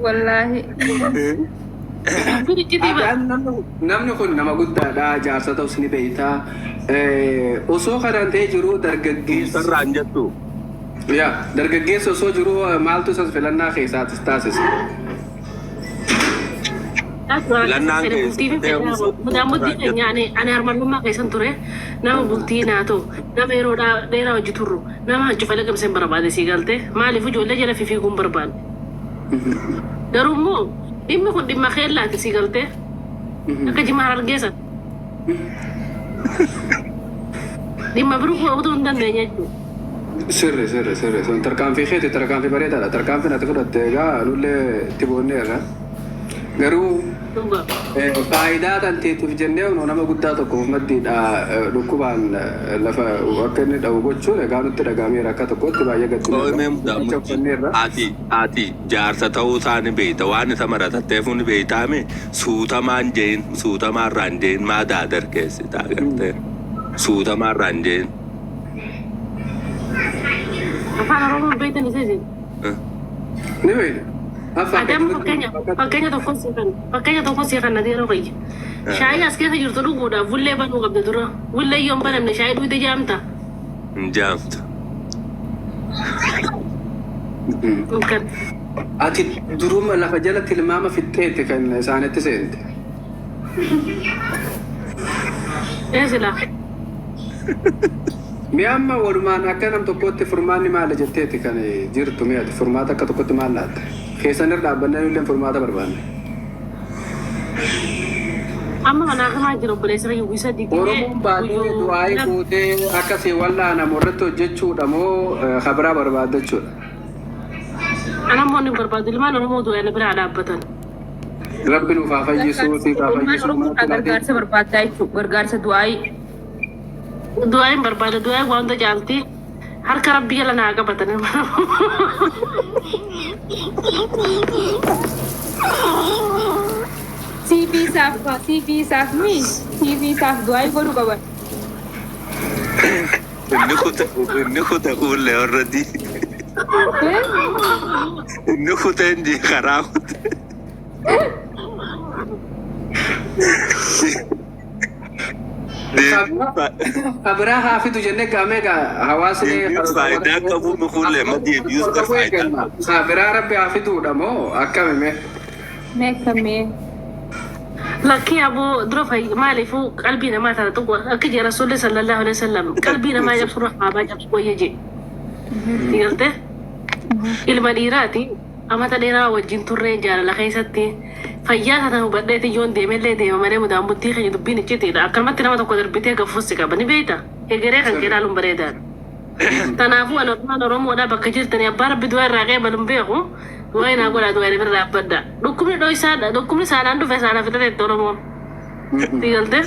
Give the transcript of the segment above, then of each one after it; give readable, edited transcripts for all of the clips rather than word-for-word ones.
والله namni kun nama guddaadha jaarsa ta'us ni beekta osoo kanaan ta'ee jiru dargaggeessa Sarraan jettu. yaa dargaggeessa osoo jiru maaltu isas filannaa keessaatis taasisa. Mudah mudi kenyane ane arman rumah kaisan ture nama bulti na to nama eroda daerah wajib turu nama haju fale kam sembar bade sigalte mali fu jolle jala fifi gum barban darumu dimmi ko dimma khella ti sigalte aka jimaral gesa dimma bru ko udun dan denya sirri son tarkaan fi khete tarkaan fi bareeda tarkaan fi natu godate ga lulle tibonneera garuu faayidaa kan teetuuf jennee nama guddaa tokko maddiidha dhukkubaan lafa akka inni dhawu gochuun egaa nutti dhagahameera akka tokkotti baay'ee gaddina. Ati jaarsa ta'uu isaanii beekta waan isa maratatteef ni beektaame suutamaan jeen suutamaarraan jeen maa daadar keessi taagartee suutamaarraan jeen. Afaan Oromoon beektan isii ni beekna. Adam fakkeenya tokko si kan nadi yeroo qayya shaayii as keessa jirtu dhuguudhaaf wullee banuu qabda dura wullee yoon banamne shaayii dhuyte jaamta Jaamta. Ati duruma lafa jalatti ilmaama fixxeette kan isaanitti seente. sila Mi'a amma walumaan akka nam tokkotti furmaanni maala jetteeti kan jirtu mi'ati furmaata akka tokkotti maal laatte keessan irra dhaabbannee illee furmaata barbaanne. amma kana kana jiru buleessa yuwisa digee Oromoon baatee du'aayii fuutee akkasii wallaanamu irratti hojjechuudha moo kabraa barbaaddachuudha? anammoo ni barbaadu ilmaan Oromoo du'aa bira dhaabbatan. Rabbi nuuf haa fayyisuu fi haa fayyisuu. gargaarsa barbaadaa jechuudha gargaarsa du'aayii. Du'aan barbaada du'aa wanta jaalti harka Rabbi jala naa qabatan. CV saaf mi CV saaf du'aayii godhu qaban. Inni kuta kuulle already. Inni kuta inni karaa kuta. Kabraa haafitu jennee gaamee hawaasni faayidaa qabu mukuulle madii abiyuus gar faayidaa. Kabraa Rabbi haafituudha moo akkamime? Meekamee. Lakki abu dura fay maalifu qalbii namaa ta'a tokko akka jee Rasuulli sallallahu alaihi wasallam qalbii namaa jabsu rahmaa jabsu wayya jee. Dhiirte ilma dhiiraati amata dheeraa wajjin turree jaalala keessatti fayyaa sana hubadheeti yoon deemellee deema malee mudaan buttii keenya dubbiin iccitiidha akkanumatti nama tokko darbitee gafuusi qaba ni beekta egeree kan qeeraaluun bareedaadha. Kanaafuu anootumaan Oromoodhaa bakka jirtanii abbaa Rabbi du'aa irraa qeebaluun beeku du'aa naa godhaa du'aa irraa dhaabbadha. Dhukkubni saanaan dhufe saanaaf irratti Oromoon. Dhiigalte?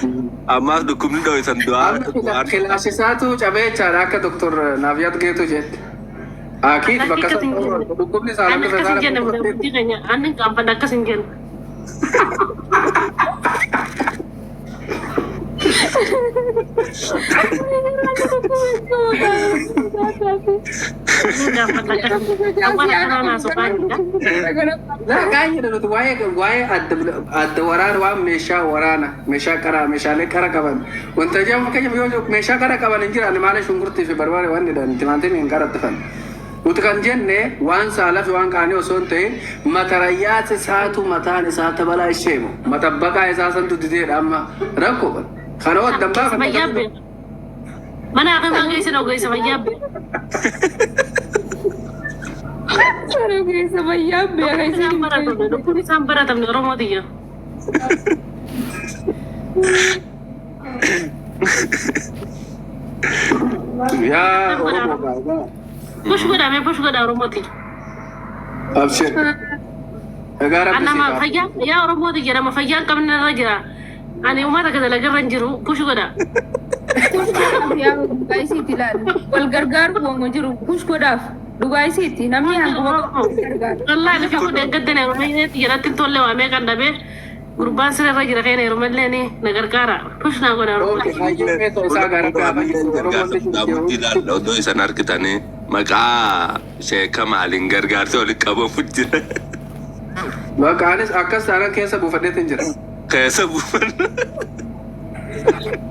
Ammaaf dhukkubni dho'isan du'aa. Kilaasisaatu cabee jechaadha akka Doktor Naabiyaat Geetuu jette. Akiit bakka dhukkubni saanaan dhufe saanaaf anni qaanfadha akkas hin jennu. waa'ee adda waraana waan meeshaa waraana meeshaa qaraa meeshaalee qara qaban wanta jedhamu fakkeenyaaf yoo meeshaa qara qaban hin jiraanne maala shunkurtii fi barbaade waan jedhan timaatimii hin qarattifan. Utu kan jenne waan saalaa fi waan qaanii osoo hin ta'in matarayyaat isaatu mataan isaa tabalaa isheemu matabbaqaa isaa santu dideedha amma rakkoo kan kana waddan baafa. Mana akan mangisi na guys sama yabe. Sarap guys sama yabe guys. Dukuni sambara tamni Oromo dia. Ya Oromo kaga. Push goda Oromo dia. Abshir. Negara Anna ma fayya ya Oromo dia nama fayya kamna raja. Ani umata kada lagi ranjiru push goda. Ya guys itilan. Wal gargar uang jiru push godaf. Dugai siti namni yang gargar. Allah ni fiku de gadde ne rumai ne tira tin tolle wa me kan dabe. قربان سر الرجل غير يرملني نغرغارا بوش ناغونا اوكي هاي ميتو ساغارا Odoo isan argitanii maqaa sheeka maaliin gargaarsa walitti qabamu jira. Maqaanis akkas taanaan keessa buufadheetiin jira. Keessa buufan.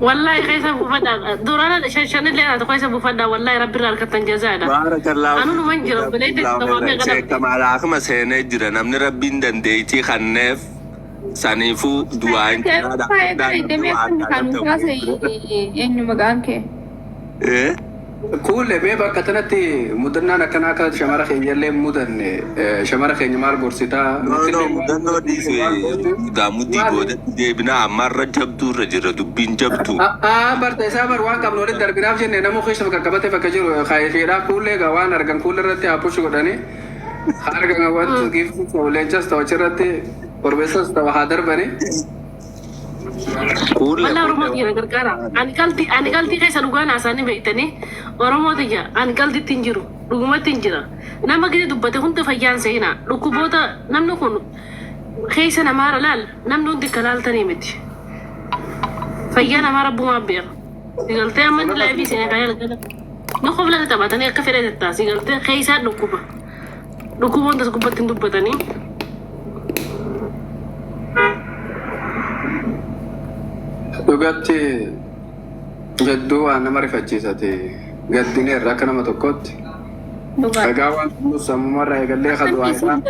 والله كيسا بفدا دورانا شان اللي انا كيسا بفدا والله ربي رالك تنجزادا بارك الله انا منجر بليت تمام sheeka maalaa akkuma seenee jira namni rabbiin dandeettii kanneef saniifuu du'aan eenyu maqaan kee? Kuulle mee bakka tanatti mudannaan akkanaa akka shamara keenya illee mudanne shamara keenya maal gorsitaa? Mudannoo dhiisee gaamuddii boodatti deebinaa ammarra jabduu irra jira dubbiin jabduu. Barta isaa bar waan qabnu walitti darbinaaf jenne nama keessa bakka qabatee bakka jiru kaayifeedhaa kuullee egaa waan argan kuulle irratti hapushu godhanii argan wanti giiftuu leencas ta'u achirratti korbeessas ta'u haa darbanii. والله رمضي أنا قرقرة أنا قلتي كيس لقانا عشان بيتني ورمضي جا أنا قلتي تنجرو رقمة تنجرا نما كده دبته كنت فيان سينا ركوبوتا نمنو كون كيس أنا مارا لال نمنو دي كلال تنيمتي فيان مارا بوما بير قلتي أمن لا في سنة كيال كده نخوف لا تبعتني كفرة التاسي قلتي كيس ركوبة ركوبون ده ركوبة تندبتني Dhugatti gadduu waan nama rifachiisate gaddinee irraa akka nama tokkotti. Dhagaa waan sammumarraa eegallee kaduu waan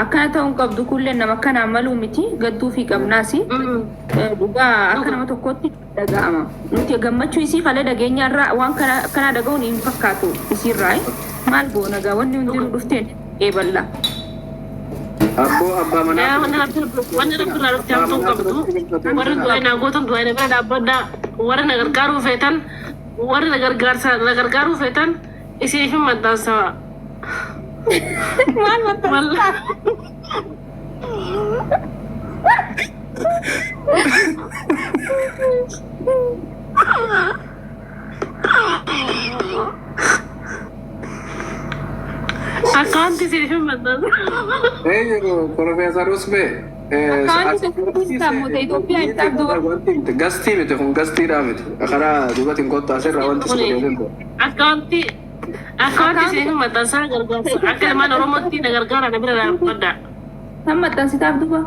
akkana ta'uun qabdu kulleen nama akkanaa maluu miti gadduu fi qabnaasi dhugaa akka nama tokkotti dhaga'ama. Nuti gammachuu isii falee dhageenyarraa waan akkanaa dhaga'uun hin fakkaatu isiirraa maal goona gaa wanni hundinuu dhufteen eeballa. Abboo abbaa manaa. Wanni rabbi irraa dhufte hamtuun qabdu warri du'aynaa gootan du'ayna bira dhaabbaddaa warri na gargaaruu feetan warri na gargaaruu feetan isiif hin maxxansawa. Maal maxxansaa? Akkaanti isiif hin maxxansawa. Jiru Profeesar Usbee. Gastii miti kun gastiidhaa miti. Karaa duubatiin kottu asirraa wanti si godhee Akkaanti isiif hin maxxansaa gargaarsa akka ilmaan Oromootti na gargaara na bira dhaabbaddaa. Kan maxxansitaaf duba?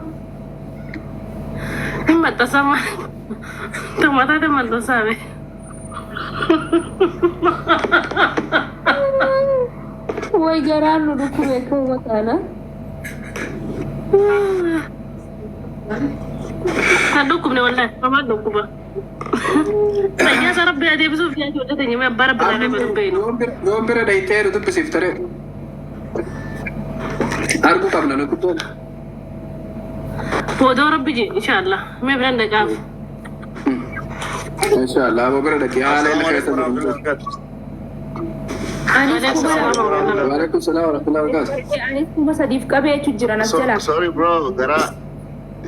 Hin maxxansaa tomataa hin maxxansaa be. Way garaan nu dhukkubee kan mataana. Kan dhukkubne wallahi mamaan dhukkuba. Fayyaa rabbi adeemsuuf yaa hojjetanii mee abbaa rabbi laalee baduu beeynu. Yoon bira dhayitee nu dubbisiif ture. Arguu qabna nu guddoon. Boodoo rabbi je inshaallah mee biran dhaqaaf. Inshaallah aboo bira dhaqee haala inni keessa jiru. Waalaikum salaam wa rahmatullahi wa barakatuh. Anis kuma sadiif qabee jechuun jiran as jala. Sorry bro,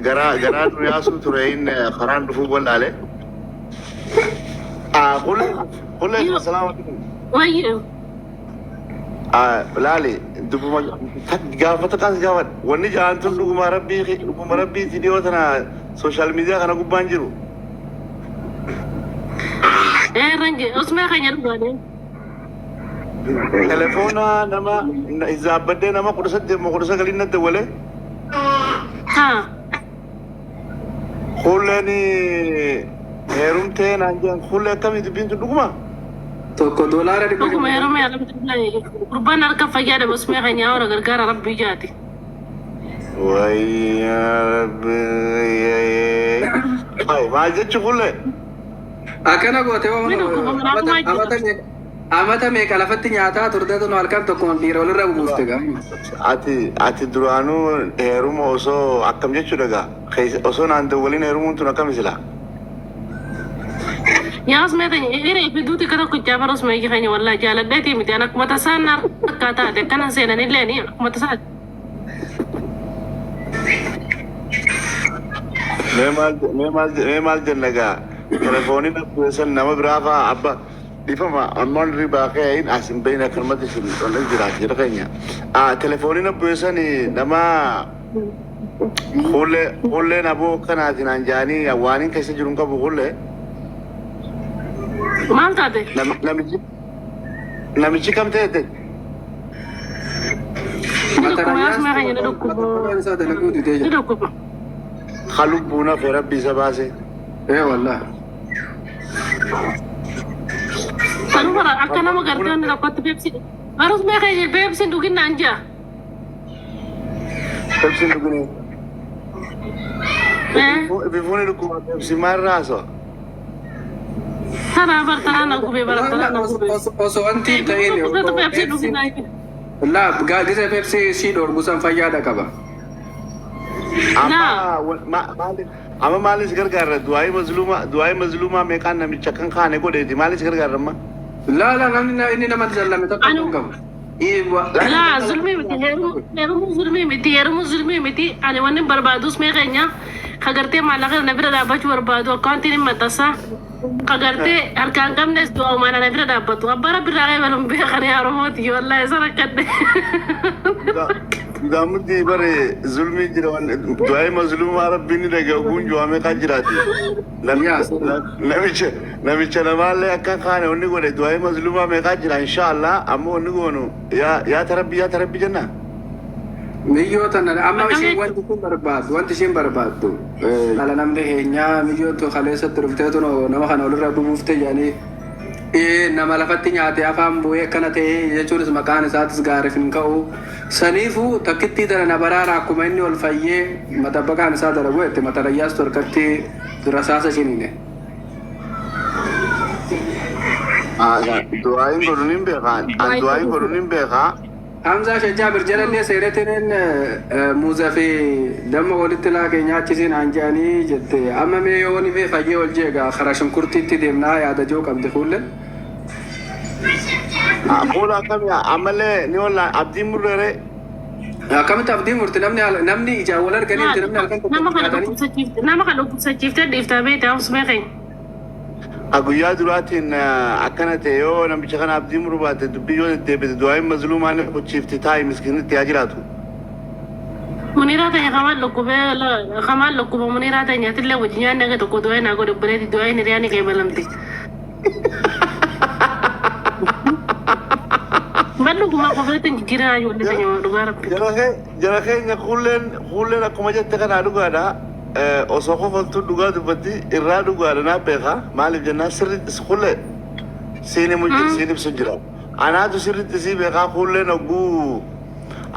garaa duriyaasu ture inni karaan dhufuu wallaalee. Qullee salaam alaikum. Wayyee. Laali dubbuma gaafata kaas gaafadha. Wanni ja'an tun dhuguma rabbii dhiyoo tana sooshaal miidiyaa kana gubbaan jiru. Range osmaa keenya dhugaadhe. Telefoona nama izaabbadee nama 18 natti wale. Haa. Qulleen heerumtee naan jedhan qullee akkamii dubbiin tun dhuguma? Tokko doolaara dhibba Dhuguma heerumee alhamdulillahi gurbaan harka fayyadama osmaa keenya hawara gargaara rabbii jaati. Wayyaa rabbi maal jechuun qullee? Akkana gootee waan amata meeqa lafatti nyaataa turteetu nu halkan tokkoon dhiira walirra buufte gaa. Ati duraanuu heeruma osoo akkam jechuudha gaa. Osoo naan waliin heerumuun tun akkam isila? Yaa osmaa keenya hiree fi duuti kana kuccaa bara osmaa keenya wallaa jaaladheetii miti an akkuma tasaa naar akkaataa ati akkana seenanillee ni akkuma tasaa. Mee maal jenna gaa? Telefooniin abbeessan nama biraa fa'aa abba. Difama ammaan ribaa ka'een asin beeyna kalmatti sun jiraatu jira keenya. Telefooniin abbeessan nama Hulleen aboo kanaatiin anjaanii waaniin keessa jiru hin qabu hullee. Maal taate? Namichi kam ta'e? Halubbuuna fi rabbi isa baase. Wallah. Kanuma akka nama gartee inni tokkotti beeksi. Barus meeqa beeksi dhugina anja. Beeksi dhugina. Bifuuni dhuguma beeksi maal raaso? Tanaa bartanaa na gubee barattanaa na gubee. Osoo wanti ta'een laa gisa Pepsi si dhorgusan fayyaada qaba. Amma maalis gargaarra du'aayii mazluumaa meeqaan namicha kan kaane godheeti maalis gargaarra amma? Laa namni inni nama jallame tokko hin qabu. Laa zulmii miti heerumuu zulmii miti ani wanni barbaadus meeqeenya kagartee maallaqa na bira dhaabbachuu barbaadu akkaantiin hin maxxansa kagartee harkaan qabnes du'a umaana na bira dhaabbatu abbaa rabbi irraa qeebaluun beekanii haromooti wallahi isa rakkadhe. Gamutti bare zulmii jira du'aayii mazluumaa rabbiin ni dhaga'u kun ju'amee kan jiraati. Namicha namaallee akka kaane wanni godhe du'aayii mazluumaa meeqaa jira inshaallah ammoo wanni goonu yaa tarabbi jenna. Miyyoota amma isheen wanti isheen barbaaddu haala namni keenyaa miyyoota kaleessatti dhufteetu nama kana walirra bubuufte jedhanii nama lafatti nyaatee afaan bu'ee akkana ta'e jechuunis maqaan isaatis gaariif hin ka'u saniifuu takkittii darana baraara akkuma inni ol fayyee matabbaqaan isaa dalagu itti matarayyaas torkatti rasaasa shiniine. Du'aayin godhuun hin beekaa. Hamza Shajjaa Birjalallee seeretiin muuzaa fi damma walitti laaqee nyaachisiin hanjaanii jette amma mee yoo ni fayyee ol jeegaa karaa shunkurtiitti deemnaa yaada joo qabdi fuulleen. Fuula akkamii ammallee ni oolla abdiin murreere. Akkamitti abdiin murti namni ijaan wal arganiitti namni halkan tokko nama kan dhukkubsachiiftee dhiiftaa beektaa osoo meeqee. Guyyaa duraatiin akkana ta'e yoo namicha kana abdii muruu baate dubbii yoo deddeebite du'aayin mazluumaan qochiifti taa'e miskiinitti yaa jiraatu. Muniraa ta'e kamaan lokkubee muniraa ta'e nyaatillee wajjin nyaanni akka tokko du'aayin haa godhu bireeti du'aayin hiriyaa ni qeebalamti. Bal'uugumaa qofatti jijjiiraa ijoollee keenya dhugaa rabbi. Jara keenya kuulleen akkuma jette kanaa dhugaadha. Osoo qofaltuu dhugaa dubbatti irraa dhugaadha naa beekaa maaliif jennaan sirriitti kuullee siin ibsu jira. Anaatu sirriitti sii beekaa kuulleen ogguu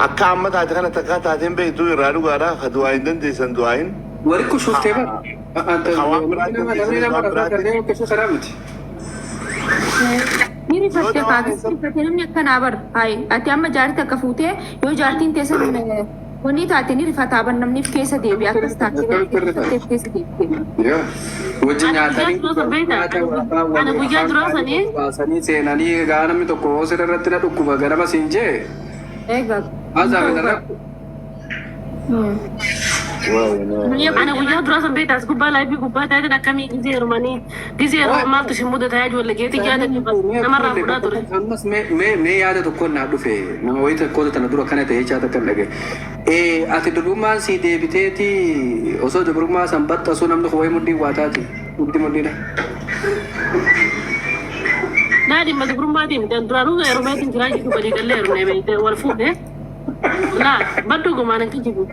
akka amma taate kana takkaa taateen beektuu irraa dhugaadha ka du'aa hin dandeessan du'aayin. Wari kushuuftee bara. Namni nama rakkoo kanneen akkasii karaa miti. Miri fatte namni akkanaa bara. Ati amma jaartii akka fuutee yoo jaartiin teessan wanni taate ni rifataa ban namniif keessa deebi'e akkas taatee keessa deebi'e. Wajjin nyaatanii guyyaa duraasanii baasanii seenanii gaa namni tokko sirra irratti na dhukkuba ganama siin jee. Egaa. Haasa'ame dara. Ana guyyaa duraasan beektaas gubbaa laayifii gubbaa taate akkamii gizee hirmanii gizee yeroo maaltu isin mudataa ijoollee geetii yaada namarraa fudhaa ture. Ammas mee yaada tokko naa dhufe nama wayii tokkoota tana dura kana ta'ee chaata kan dhage. Ati dubrummaan sii deebiteeti osoo dubrummaa san baxxasuu namni wayii mudhii waa taati mudhiidha. Daadhiin dubrummaatiif duraanuu heerumeetiin jiraa jiru badii gallee heerumee wal fuudhee laa badduu gumaan hin kijibu.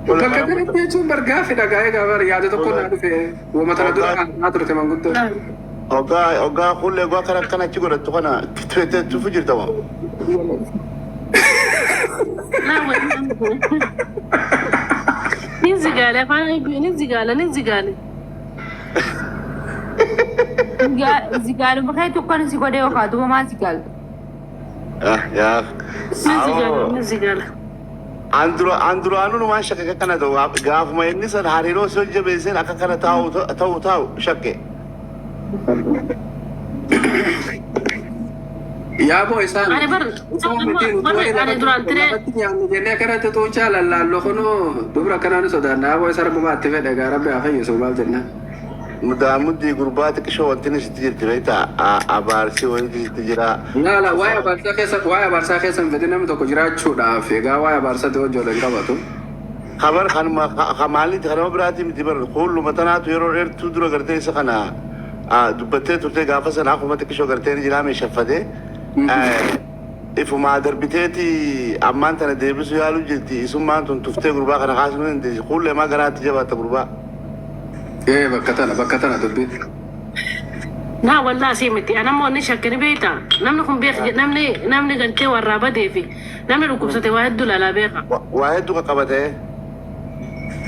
Bakka kanatti jechuun bargaafi dhagaa egaa yaada tokko naa dhufe wama tana dura naa turte manguddoo. Ogaa kuullee ogaa kana akkanatti godhattu kana tufu jirta moo? Nin zigaale afaan nin zigaale. Zigaalu bakka tokkoon si godhee yookaan duuba maa zigaalu? Yaa. Nin zigaale. Anduraanuu numaan shakke kana ta'u gaafuma inni san hariiroo si hojjabeesseen akka kana ta'u shakke. Yaaboo isaan jennee kanatti tuuchaa lallaalloo kunoo dubra akkanaan sodaanna yaaboo isa rabbumaatti fedhe gaa rabbi haa fayyisu maal jennaan. مدامدي قرباتك شو انت نسيت تبيتا ابارسي وانت تجرا لا واي بارسا خيسن فدنا متو كجرا تشودا فيغا واي بارسا تو جولن كباتو خبر خان ما خمالي تخرم براتي متبر كل متنا تيرو تدرو غرتي سخنا دبته ترتي غافسن اخو متك شو غرتي جرا مي شفده إفما دربتي أمان تنا ديبس يالو جدي اسمه أنتم تفتح غربا كنا خاصين عندي كل ما قرأت جبات غربا إيه بكتنا تبي نا والله سيمتي أنا ما نشكني بيتا نمنكم بيخ نمني قنتي والرابة ديفي نمني ركوب ستي واحد دولا لا بيخا واحد دولا قبته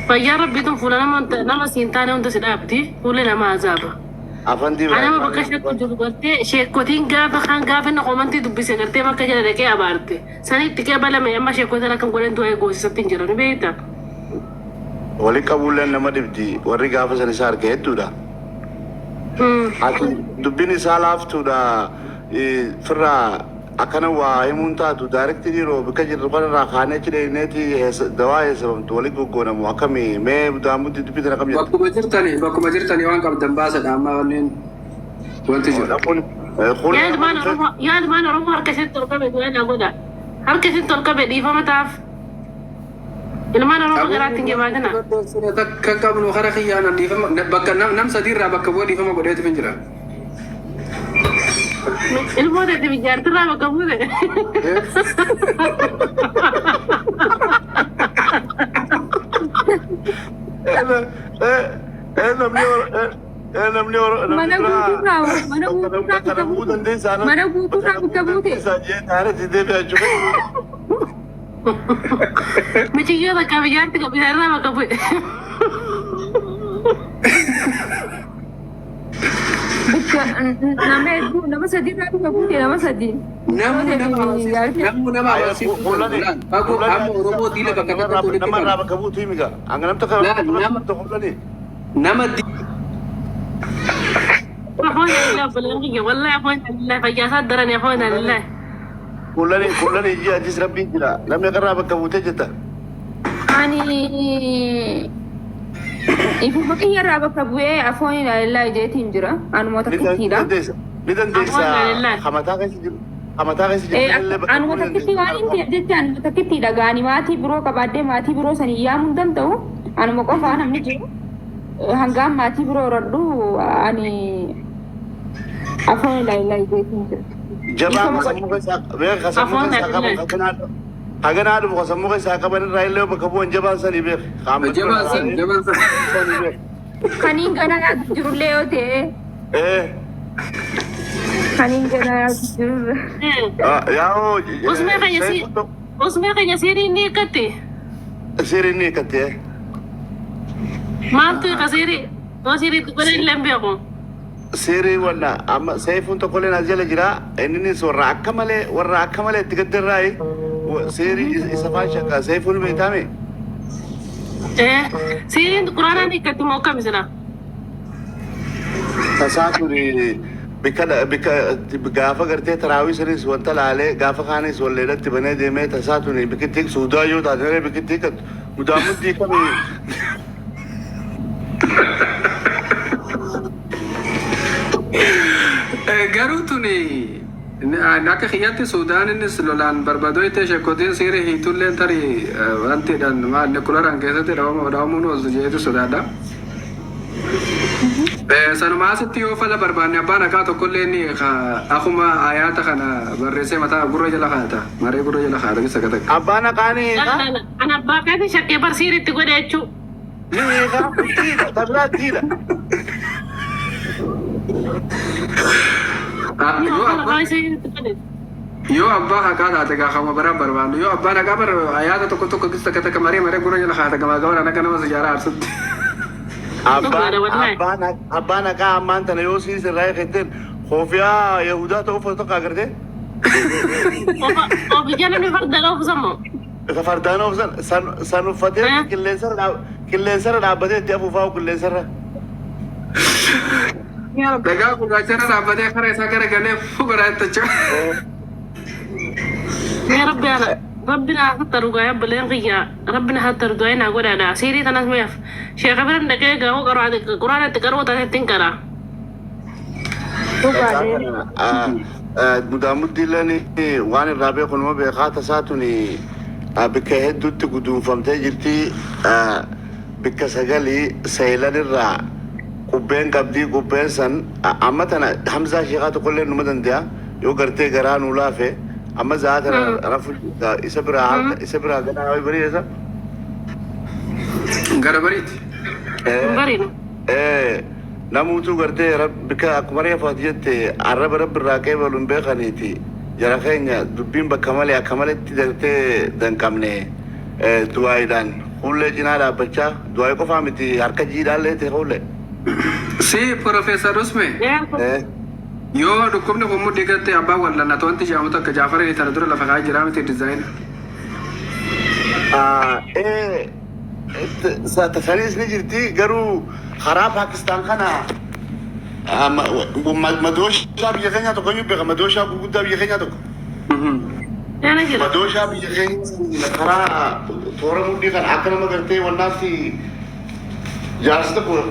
فيا ربي تم فلان نما سينتاني وانت سدابتي فلان ما عذابه أفندي أنا ما بكشف كنت قلتي شيكوتين جافا خان جافا نقومنتي دبسي قلتي ما كجلا لكي أبارتي سني تكي بلا ما يما شيكوتين لكم قولين تو أيقو سبتين جراني بيتا ولي قبول لنا ما دبدي وري جافا سنسار كهدو دا أكيد دبني سالاف تو دا فرا أكنا وايمونتا تو دايركت ديرو بكجر ربنا راخانة كده نتي دواء سبب تولي كوكونا مواكمي ما بدامو دبي تنا كم باكو مجرتني وان كم دمباسة داما ونين وانت جو يا ما نروح هركسين تركب وين أقوله هركسين تركب دي فما تعرف إلما نروح قراتين جماعنا كم كم نخرخي أنا دي فما بك نم سدير رابك بودي فما بدأت فنجرا الموضة تبي جارت رابك بوده أنا منيور mana butuh rabu kabute macam dia tak kami jangan tengok bisa raba kabut nama sedih rabu kabute nama sedih nama aku robot tidak bakal nama raba kabute miga anganam tak nama أخونا لله بلغيك والله أخونا لله فجاسات درني أخونا لله كلني يجي أجلس ربي كلا لم يقرأ بكبوتة جدا أني إذا بقي رابع كبوة أخونا لله جيتين جرا أنا ما تكتيلا بدن ديسا خمتها كسي أنا ما تكتيلا إنتي أجت أنا ما تكتيلا غاني ما تي برو كبادة ما تي برو سنيا مندن تو أنا ما كوفا أنا مني hanggang mati bro rodu ani apa lain itu jabang kamu kesak biar kamu kesak agan ada bukan kamu kesak kabar rail lewat kabuan jabang sani biar kamu jabang sani kaning gana jurul leo te kaning gana jurul ya उसमें कहीं siri ni kate ما أنتوا كسيري ما سيري تقولين لم بيقوم سيري ولا أما سيف أنت كلين أجل جرا إنني سورة أكمله تقدر رأي سيري إسفان شكا سيف ولا بيتامي سيري القرآن أني كتمو كم سنة تساتوري بقافة قرتي تراوي سريس وانت لالي قافة خانيس ولا تبني ديمي تساتوري بكتيك سودا يو تاجري بكتيك مدامد دي كمي garuu tuni akka kiyyatti Suudaanis lolaan barbaadoo itti shakkotiin sirii hiitulleen tarii wantiidhaan maal kularaan keessatti dhawamuun ooltu jeetu sodaadha. Sanuma asitti yoo fala barbaanne abbaan haqaa tokkollee inni akkuma ayaata kana barreessee mataa gurra jala kaa'ata maree gurra jala kaa'ata bisa gatak. Abbaan haqaanii ana abbaa kaati shakkee barsiiritti godhe jechuu. Tabla tira. Yoo abbaa haqaa taate gaafama baraan barbaannu yoo abbaan haqaa bara ayaata tokko keessa takka maree gurra jala kaa'ata gamaa gamaa akka nama sijaaraa aarsutti. Abbaan haqaa ammaan tana yoo siis irraa eeggateen koofiyaa Yahudaa ta'uu uffatu tokko agartee. Ofiijan inni fardaan ofisamoo. Fardaan ofisan san uffatee qilleensarra dhaabbatee itti afuufaa qilleensarra. Dagaa gurraacharra dhaabbatee karaa isaa gara galee fuuldura itti يا ربي أنا ربنا حتى رجايا بلين غيا ربنا حتى رجاينا قول أنا سيري تناس ميف شيخ ابن دقيقة قرآن تقرأ تنكرا مدامد دلني وان الرابع كنوا بقاطع ساتوني بكهد دوت قدوم فهمت جرتي بكسجلي سيلان الرا قبين قبدي قبين سن أما تنا حمزة شيخات كل نمدن ده يو قرتي قران ولا في أما زاتنا رفض إسبرا قنا بريء غربريت بريء نموتو قرتي رب بك أكمرية فاتيت عرب رب الراكب ولن بخانيتي جرخينيا دبين بكمال يا كمال تدرتي دن كمني دواي دان كل جنالا بچا دواي کو فهمتي حركة جيدال له تقول سي بروفيسور اسمه يو دكم نقوم ديكت أبا ولا نتوانتي جاموتا كجعفر يتردر لفقاعي جرامة ديزاين تخليص نجرتي قرو خراب باكستان خنا مدوش شاب يخنيا تو كيو بيغ مدوش شاب قد يخنيا تو أنا كده مدوش شاب يخنيا خرا تورا مودي كان أكنا ما قرتي والناس جالس تقول